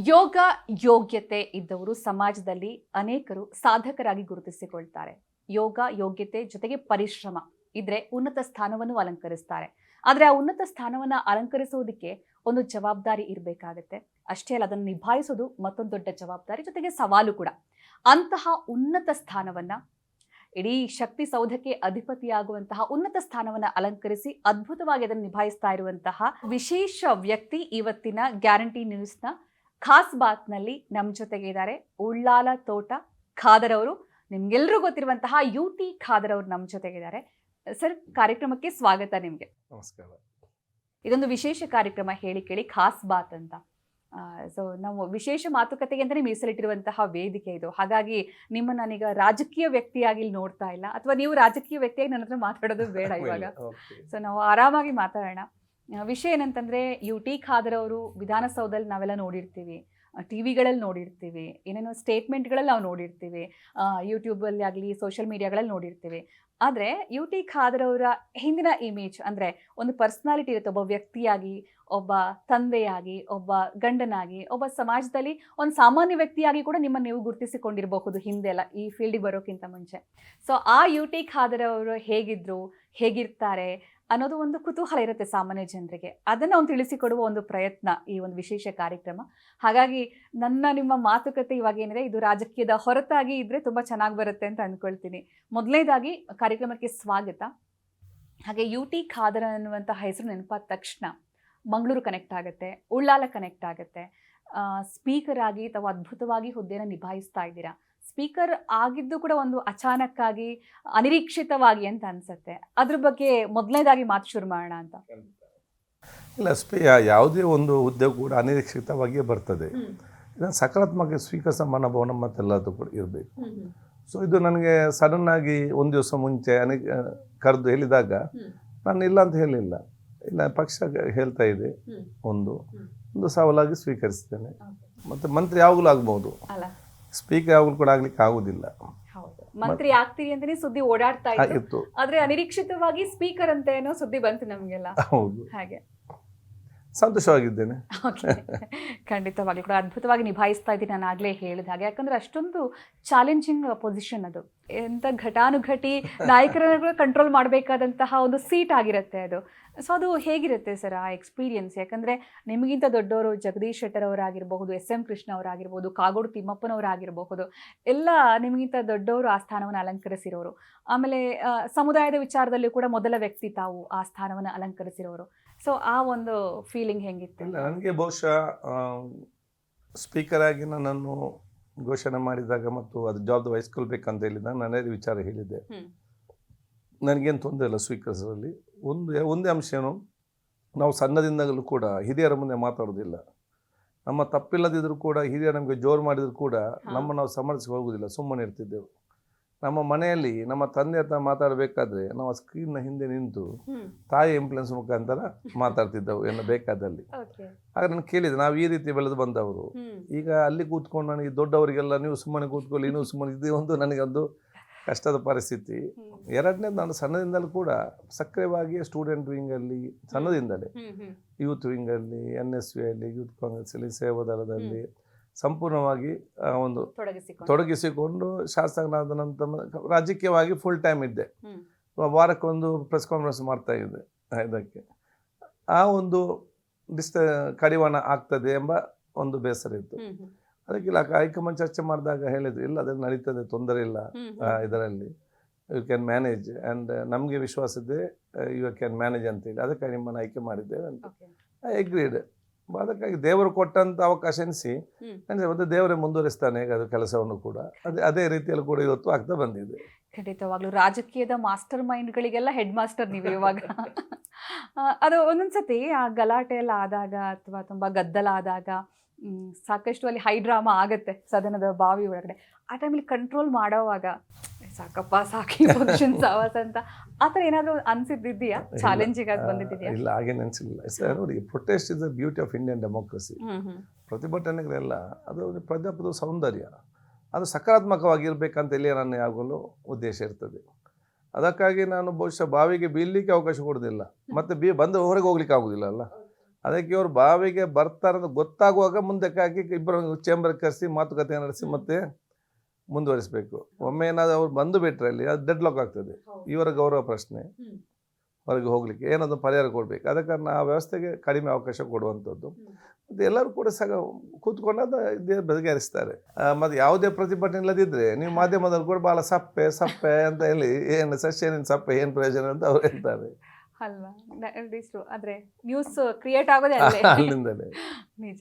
ಯೋಗ ಯೋಗ್ಯತೆ ಇದ್ದವರು ಸಮಾಜದಲ್ಲಿ ಅನೇಕರು ಸಾಧಕರಾಗಿ ಗುರುತಿಸಿಕೊಳ್ತಾರೆ. ಯೋಗ ಯೋಗ್ಯತೆ ಜೊತೆಗೆ ಪರಿಶ್ರಮ ಇದ್ರೆ ಉನ್ನತ ಸ್ಥಾನವನ್ನು ಅಲಂಕರಿಸ್ತಾರೆ. ಆದ್ರೆ ಆ ಉನ್ನತ ಸ್ಥಾನವನ್ನ ಅಲಂಕರಿಸುವುದಕ್ಕೆ ಒಂದು ಜವಾಬ್ದಾರಿ ಇರಬೇಕಾಗತ್ತೆ. ಅಷ್ಟೇ ಅಲ್ಲ, ಅದನ್ನು ನಿಭಾಯಿಸೋದು ಮತ್ತೊಂದು ದೊಡ್ಡ ಜವಾಬ್ದಾರಿ, ಜೊತೆಗೆ ಸವಾಲು ಕೂಡ. ಅಂತಹ ಉನ್ನತ ಸ್ಥಾನವನ್ನ, ಇಡೀ ಶಕ್ತಿ ಸೌಧಕ್ಕೆ ಅಧಿಪತಿಯಾಗುವಂತಹ ಉನ್ನತ ಸ್ಥಾನವನ್ನ ಅಲಂಕರಿಸಿ ಅದ್ಭುತವಾಗಿ ಅದನ್ನು ನಿಭಾಯಿಸ್ತಾ ಇರುವಂತಹ ವಿಶೇಷ ವ್ಯಕ್ತಿ ಇವತ್ತಿನ ಗ್ಯಾರಂಟಿ ನ್ಯೂಸ್ನ ಖಾಸ್ ಬಾತ್ನಲ್ಲಿ ನಮ್ಮ ಜೊತೆಗೆ ಇದ್ದಾರೆ. ಉಳ್ಳಾಲ ತೋಟ ಖಾದರ್ ಅವರು. ನಿಮ್ಗೆಲ್ರೂ ಗೊತ್ತಿರುವಂತಹ ಯುಟಿ ಖಾದರ್ ಅವರು ನಮ್ಮ ಜೊತೆಗಿದ್ದಾರೆ. ಸರ್, ಕಾರ್ಯಕ್ರಮಕ್ಕೆ ಸ್ವಾಗತ ನಿಮಗೆ. ನಮಸ್ಕಾರ. ಇದೊಂದು ವಿಶೇಷ ಕಾರ್ಯಕ್ರಮ, ಹೇಳಿ ಕೇಳಿ ಖಾಸ್ ಬಾತ್ ಅಂತ. ಸೊ ನಾವು ವಿಶೇಷ ಮಾತುಕತೆಗೆ ಅಂತಾನೆ ಮೀಸಲಿಟ್ಟಿರುವಂತಹ ವೇದಿಕೆ ಇದು. ಹಾಗಾಗಿ ನಿಮ್ಮ ನಾನೀಗ ರಾಜಕೀಯ ವ್ಯಕ್ತಿಯಾಗಿ ಇಲ್ಲಿ ನೋಡ್ತಾ ಇಲ್ಲ, ಅಥವಾ ನೀವು ರಾಜಕೀಯ ವ್ಯಕ್ತಿಯಾಗಿ ನನ್ನ ಹತ್ರ ಮಾತಾಡೋದು ಬೇಡ ಇವಾಗ. ಸೊ ನಾವು ಆರಾಮಾಗಿ ಮಾತಾಡೋಣ. ವಿಷಯ ಏನಂತಂದ್ರೆ, ಯುಟಿ ಖಾದರ್ ಅವರು ವಿಧಾನಸೌಧದಲ್ಲಿ ನಾವೆಲ್ಲ ನೋಡಿರ್ತೀವಿ, ಟಿವಿಗಳಲ್ಲಿ ನೋಡಿರ್ತೀವಿ, ಏನೇನೋ ಸ್ಟೇಟ್ಮೆಂಟ್ಗಳಲ್ಲಿ ನಾವು ನೋಡಿರ್ತೀವಿ, ಯೂಟ್ಯೂಬಲ್ಲಿ ಆಗಲಿ ಸೋಷಿಯಲ್ ಮೀಡಿಯಾಗಳಲ್ಲಿ ನೋಡಿರ್ತೀವಿ. ಆದರೆ ಯುಟಿ ಖಾದರ್ ಅವರ ಹಿಂದಿನ ಇಮೇಜ್ ಅಂದರೆ ಒಂದು ಪರ್ಸ್ನಾಲಿಟಿ ಇರುತ್ತೆ. ಒಬ್ಬ ವ್ಯಕ್ತಿಯಾಗಿ, ಒಬ್ಬ ತಂದೆಯಾಗಿ, ಒಬ್ಬ ಗಂಡನಾಗಿ, ಒಬ್ಬ ಸಮಾಜದಲ್ಲಿ ಒಂದು ಸಾಮಾನ್ಯ ವ್ಯಕ್ತಿಯಾಗಿ ಕೂಡ ನಿಮ್ಮನ್ನು ನೀವು ಗುರುತಿಸಿಕೊಂಡಿರಬಹುದು ಹಿಂದೆಲ್ಲ, ಈ ಫೀಲ್ಡಿಗೆ ಬರೋಕ್ಕಿಂತ ಮುಂಚೆ. ಸೊ ಆ ಯುಟಿ ಖಾದರ್ ಅವರು ಹೇಗಿದ್ರು, ಹೇಗಿರ್ತಾರೆ ಅನ್ನೋದು ಒಂದು ಕುತೂಹಲ ಇರುತ್ತೆ ಸಾಮಾನ್ಯ ಜನರಿಗೆ. ಅದನ್ನು ಅವ್ನು ತಿಳಿಸಿಕೊಡುವ ಒಂದು ಪ್ರಯತ್ನ ಈ ಒಂದು ವಿಶೇಷ ಕಾರ್ಯಕ್ರಮ. ಹಾಗಾಗಿ ನಿಮ್ಮ ಮಾತುಕತೆ ಇವಾಗ ಏನಿದೆ, ಇದು ರಾಜಕೀಯದ ಹೊರತಾಗಿ ಇದ್ರೆ ತುಂಬ ಚೆನ್ನಾಗಿ ಬರುತ್ತೆ ಅಂತ ಅಂದ್ಕೊಳ್ತೀನಿ. ಮೊದಲನೇದಾಗಿ ಕಾರ್ಯಕ್ರಮಕ್ಕೆ ಸ್ವಾಗತ. ಹಾಗೆ ಯುಟಿ ಖಾದರ್ ಅನ್ನುವಂಥ ಹೆಸರು ನೆನಪಾದ ತಕ್ಷಣ ಮಂಗಳೂರು ಕನೆಕ್ಟ್ ಆಗುತ್ತೆ, ಉಳ್ಳಾಲ ಕನೆಕ್ಟ್ ಆಗುತ್ತೆ. ಸ್ಪೀಕರ್ ಆಗಿ ತಾವು ಅದ್ಭುತವಾಗಿ ಹುದ್ದೆಯನ್ನು ನಿಭಾಯಿಸ್ತಾ ಇದ್ದೀರಾ. ಸ್ಪೀಕರ್ ಆಗಿದ್ದು ಕೂಡ ಒಂದು ಅಚಾನಕ್ಕಾಗಿ, ಅನಿರೀಕ್ಷಿತವಾಗಿ ಅಂತ ಅನ್ಸುತ್ತೆ. ಅದ್ರ ಬಗ್ಗೆ ಮೊದಲನೇದಾಗಿ ಮಾತು ಶುರು ಮಾಡೋಣ ಅಂತ. ಇಲ್ಲ, ಯಾವುದೇ ಒಂದು ಹುದ್ದೆ ಕೂಡ ಅನಿರೀಕ್ಷಿತವಾಗಿಯೇ ಬರ್ತದೆ. ಇದನ್ನು ಸಕಾರಾತ್ಮಕ ಸ್ವೀಕರಿಸೋ ಮನೋಭಾವ ಮತ್ತೆಲ್ಲದು ಕೂಡ ಇರಬೇಕು. ಸೊ ಇದು ನನಗೆ ಸಡನ್ ಆಗಿ ಒಂದು ದಿವಸ ಮುಂಚೆ ಕರೆದು ಹೇಳಿದಾಗ ನಾನು ಇಲ್ಲ ಅಂತ ಹೇಳಿಲ್ಲ. ಇಲ್ಲ, ಪಕ್ಷ ಹೇಳ್ತಾ ಇದೆ, ಒಂದು ಸವಾಲಾಗಿ ಸ್ವೀಕರಿಸ್ತೇನೆ. ಮತ್ತು ಮಂತ್ರಿ ಯಾವಾಗಲೂ ಆಗ್ಬೋದು, ಸ್ಪೀಕರ್ ಯಾವಾಗಲೂ ಕೂಡ ಆಗ್ಲಿಕ್ಕೆ ಆಗುದಿಲ್ಲ. ಮಂತ್ರಿ ಆಗ್ತೀರಿ ಅಂತಾನೆ ಸುದ್ದಿ ಓಡಾಡ್ತಾ ಇತ್ತು, ಆದ್ರೆ ಅನಿರೀಕ್ಷಿತವಾಗಿ ಸ್ಪೀಕರ್ ಅಂತ ಏನೋ ಸುದ್ದಿ ಬಂತು ನಮ್ಗೆಲ್ಲ. ಹೌದು, ಹಾಗೆ ಸಂತೋಷವಾಗಿದ್ದೇನೆ. ಖಂಡಿತವಾಗ್ಲೂ ಕೂಡ ಅದ್ಭುತವಾಗಿ ನಿಭಾಯಿಸ್ತಾ ಇದ್ದೀನಿ. ನಾನು ಆಗ್ಲೇ ಹೇಳಿದ ಹಾಗೆ, ಯಾಕಂದ್ರೆ ಅಷ್ಟೊಂದು ಚಾಲೆಂಜಿಂಗ್ ಪೊಸಿಷನ್ ಅದು. ಎಂತ ಘಟಾನುಘಟಿ ನಾಯಕರನ್ನ ಕಂಟ್ರೋಲ್ ಮಾಡಬೇಕಾದಂತಹ ಒಂದು ಸೀಟ್ ಆಗಿರುತ್ತೆ ಅದು. ಸೊ ಅದು ಹೇಗಿರುತ್ತೆ ಸರ್ ಆ ಎಕ್ಸ್ಪೀರಿಯನ್ಸ್? ಯಾಕಂದರೆ ನಿಮಗಿಂತ ದೊಡ್ಡವರು ಜಗದೀಶ್ ಶೆಟ್ಟರ್ ಅವರಾಗಿರಬಹುದು, SM ಕೃಷ್ಣ ಅವರಾಗಿರ್ಬೋದು, ಕಾಗೋಡು ತಿಮ್ಮಪ್ಪನವರಾಗಿರಬಹುದು, ಎಲ್ಲ ನಿಮಗಿಂತ ದೊಡ್ಡವರು ಆ ಸ್ಥಾನವನ್ನು ಅಲಂಕರಿಸಿರೋರು. ಆಮೇಲೆ ಸಮುದಾಯದ ವಿಚಾರದಲ್ಲೂ ಕೂಡ ಮೊದಲ ವ್ಯಕ್ತಿ ತಾವು ಆ ಸ್ಥಾನವನ್ನು ಅಲಂಕರಿಸಿರೋರು. ಸೊ ಆ ಒಂದು ಫೀಲಿಂಗ್ ಹೆಂಗಿತ್ತು? ನನಗೆ ಬಹುಶಃ ಸ್ಪೀಕರ್ ಆಗಿ ನನ್ನನ್ನು ಘೋಷಣೆ ಮಾಡಿದಾಗ ಮತ್ತು ಅದು ಜವಾಬ್ದಾರಿ ವಹಿಸ್ಕೊಳ್ಬೇಕಂತ ಹೇಳಿದಾಗ ನಾನೇ ವಿಚಾರ ಹೇಳಿದ್ದೆ. ನನಗೇನು ತೊಂದರೆ ಇಲ್ಲ ಸ್ವೀಕರಿಸೋದ್ರಲ್ಲಿ. ಒಂದೇ ಅಂಶ ಏನು, ನಾವು ಸಣ್ಣದಿಂದಲೂ ಕೂಡ ಹಿರಿಯರ ಮುಂದೆ ಮಾತಾಡೋದಿಲ್ಲ. ನಮ್ಮ ತಪ್ಪಿಲ್ಲದಿದ್ದರೂ ಕೂಡ ಹಿರಿಯರು ನಮಗೆ ಜೋರು ಮಾಡಿದ್ರು ಕೂಡ ನಾವು ಸಮರ್ಥಿಸಿ ಹೋಗುವುದಿಲ್ಲ, ಸುಮ್ಮನೆ ಇರ್ತಿದ್ದೆವು. ನಮ್ಮ ಮನೆಯಲ್ಲಿ ನಮ್ಮ ತಂದೆ ಹತ್ರ ಮಾತಾಡಬೇಕಾದ್ರೆ ನಾವು ಸ್ಕ್ರೀನ್ನ ಹಿಂದೆ ನಿಂತು ತಾಯಿ ಇನ್ಫ್ಲುಯೆನ್ಸ್ ಮುಖಾಂತರ ಮಾತಾಡ್ತಿದ್ದೆವು ಏನು ಬೇಕಾದಲ್ಲಿ. ಆಗ ನಾನು ಕೇಳಿದೆ, ನಾವು ಈ ರೀತಿ ಬೆಳೆದು ಬಂದವರು, ಈಗ ಅಲ್ಲಿ ಕೂತ್ಕೊಂಡು ನನಗೆ ದೊಡ್ಡವರಿಗೆಲ್ಲ ನೀವು ಸುಮ್ಮನೆ ಕೂತ್ಕೊಳ್ಳಿ, ನೀವು ಸುಮ್ಮನೆ ಇದ್ದೇ ಒಂದು ನನಗೊಂದು ಕಷ್ಟದ ಪರಿಸ್ಥಿತಿ. ಎರಡನೇದು, ನಾನು ಸಣ್ಣದಿಂದಲೂ ಕೂಡ ಸಕ್ರಿಯವಾಗಿ ಸ್ಟೂಡೆಂಟ್ ವಿಂಗಲ್ಲಿ, ಸಣ್ಣದಿಂದಲೇ ಯೂತ್ ವಿಂಗಲ್ಲಿ, NSV ಅಲ್ಲಿ, ಯೂತ್ ಕಾಂಗ್ರೆಸ್ಸಲ್ಲಿ, ಸೇವಾದಳದಲ್ಲಿ ಸಂಪೂರ್ಣವಾಗಿ ಒಂದು ತೊಡಗಿಸಿಕೊಂಡು ಶಾಸಕನಾದ ನಂತರ ರಾಜಕೀಯವಾಗಿ ಫುಲ್ ಟೈಮ್ ಇದ್ದೆ. ವಾರಕ್ಕೊಂದು ಪ್ರೆಸ್ ಕಾನ್ಫರೆನ್ಸ್ ಮಾಡ್ತಾ ಇದ್ದೆ. ಇದಕ್ಕೆ ಆ ಒಂದು ಕಡಿವಾಣ ಆಗ್ತದೆ ಎಂಬ ಒಂದು ಬೇಸರ ಇತ್ತು. ಅದಕ್ಕಿಲ್ಲ, ಹೈಕಮಾಂಡ್ ಚರ್ಚೆ ಮಾಡಿದಾಗ ಹೇಳಿದ್ರು, ಇಲ್ಲ ಅದನ್ನು ನಡೀತದೆ, ತೊಂದರೆ ಇಲ್ಲ, ಇದರಲ್ಲಿ ಯು ಕ್ಯಾನ್ ಮ್ಯಾನೇಜ್ ಆ್ಯಂಡ್ ನಮಗೆ ವಿಶ್ವಾಸ ಇದೆ ಯು ಕ್ಯಾನ್ ಮ್ಯಾನೇಜ್ ಅಂತೇಳಿ, ಅದಕ್ಕಾಗಿ ನಿಮ್ಮನ್ನು ಆಯ್ಕೆ ಮಾಡಿದ್ದೇವೆ ಅಂತ ಎಗ್ರೀಡ್. ಅದಕ್ಕಾಗಿ ದೇವರು ಕೊಟ್ಟಂಥ ಅವಕಾಶ ಎನಿಸಿ ಮತ್ತೆ ದೇವರೇ ಮುಂದುವರಿಸ್ತಾನೆ ಅದು ಕೆಲಸವನ್ನು ಕೂಡ. ಅದೇ ರೀತಿಯಲ್ಲಿ ಕೂಡ ಇವತ್ತು ಆಗ್ತಾ ಬಂದಿದೆ. ಖಂಡಿತವಾಗ್ಲೂ ರಾಜಕೀಯದ ಮಾಸ್ಟರ್ ಮೈಂಡ್ಗಳಿಗೆಲ್ಲ ಹೆಡ್ ಮಾಸ್ಟರ್ ನೀವು ಇವಾಗ. ಅದು ಒಂದೊಂದ್ಸತಿ ಆ ಗಲಾಟೆ ಎಲ್ಲ ಆದಾಗ ಅಥವಾ ತುಂಬ ಗದ್ದಲ ಆದಾಗ ಸಾಕಷ್ಟು ಅಲ್ಲಿ ಹೈ ಡ್ರಾಮಾ ಆಗುತ್ತೆ ಸದನದ ಬಾವಿ ಒಳಗಡೆ. ಆ ಟೈಮಲ್ಲಿ ಕಂಟ್ರೋಲ್ ಮಾಡೋವಾಗ ಸಾಕಪ್ಪ ಸಾಕಿ ಫಂಕ್ಷನ್ ಸಾವಾಸ ಅಂತ ಆ ಥರ ಏನಾದರೂ ಅನ್ಸಿದ್ದಿದೆಯಾ? ಚಾಲೆಂಜಿಂಗ್ ಆಗಿ ಬಂದಿದೆಯಾ? ಇಲ್ಲ, ಹಾಗೇನು ಅನಿಸಿಲ್ಲ. ನೋಡಿ, protest is the beauty of Indian democracy. ಪ್ರತಿಭಟನೆಗಳೆಲ್ಲ ಅದು ಪ್ರಜಾಪ್ರಭುತ್ವ ಸೌಂದರ್ಯ, ಅದು ಸಕಾರಾತ್ಮಕವಾಗಿರ್ಬೇಕಂತ ಇಲ್ಲಿ ನನ್ನ ಯಾವಾಗಲೂ ಉದ್ದೇಶ ಇರ್ತದೆ. ಅದಕ್ಕಾಗಿ ನಾನು ಬಹುಶಃ ಬಾವಿಗೆ ಬೀಳಲಿಕ್ಕೆ ಅವಕಾಶ ಕೊಡೋದಿಲ್ಲ, ಮತ್ತು ಬಂದು ಹೊರಗೆ ಹೋಗ್ಲಿಕ್ಕೆ ಆಗೋದಿಲ್ಲ ಅಲ್ಲ. ಅದಕ್ಕೆ ಇವರು ಬಾವಿಗೆ ಬರ್ತಾರಂತ ಗೊತ್ತಾಗುವಾಗ ಮುಂದಕ್ಕೆ ಹಾಕಿ ಇಬ್ಬರು ಚೇಂಬರ್ ಕರೆಸಿ ಮಾತುಕತೆ ನಡೆಸಿ ಮತ್ತೆ ಮುಂದುವರಿಸಬೇಕು. ಒಮ್ಮೆ ಏನಾದ್ರು ಅವ್ರು ಬಂದು ಬಿಟ್ಟರೆ ಅಲ್ಲಿ ಅದು ಡೆಡ್ ಲಾಕ್ ಆಗ್ತದೆ. ಇವರ ಗೌರವ ಪ್ರಶ್ನೆ, ಹೊರಗೆ ಹೋಗ್ಲಿಕ್ಕೆ ಏನಾದ್ರು ಪರಿಹಾರ ಕೊಡಬೇಕು. ಆದ ಕಾರಣ ಆ ವ್ಯವಸ್ಥೆಗೆ ಕಡಿಮೆ ಅವಕಾಶ ಕೊಡುವಂಥದ್ದು. ಮತ್ತು ಎಲ್ಲರೂ ಕೂಡ ಕೂತ್ಕೊಂಡಾದ ಇದೇ ಬಗೆಹರಿಸ್ತಾರೆ. ಮತ್ತು ಯಾವುದೇ ಪ್ರತಿಭಟನೆ ಇಲ್ಲದಿದ್ದರೆ ನೀವು ಮಾಧ್ಯಮದಲ್ಲಿ ಕೂಡ ಭಾಳ ಸಪ್ಪೆ ಸಪ್ಪೆ ಅಂತ ಹೇಳಿ ಏನು ಸಸ್ಯನಿನ ಸಪ್ಪೆ ಏನು ಪ್ರಯೋಜನ ಅಂತ ಅವ್ರು ಹೇಳ್ತಾರೆ ಅಲ್ವಾ? ಆದ್ರೆ ನ್ಯೂಸ್ ಕ್ರಿಯೇಟ್ ಆಗೋದೇ ಅಲ್ಲಿಂದಲೇ. ನಿಜ.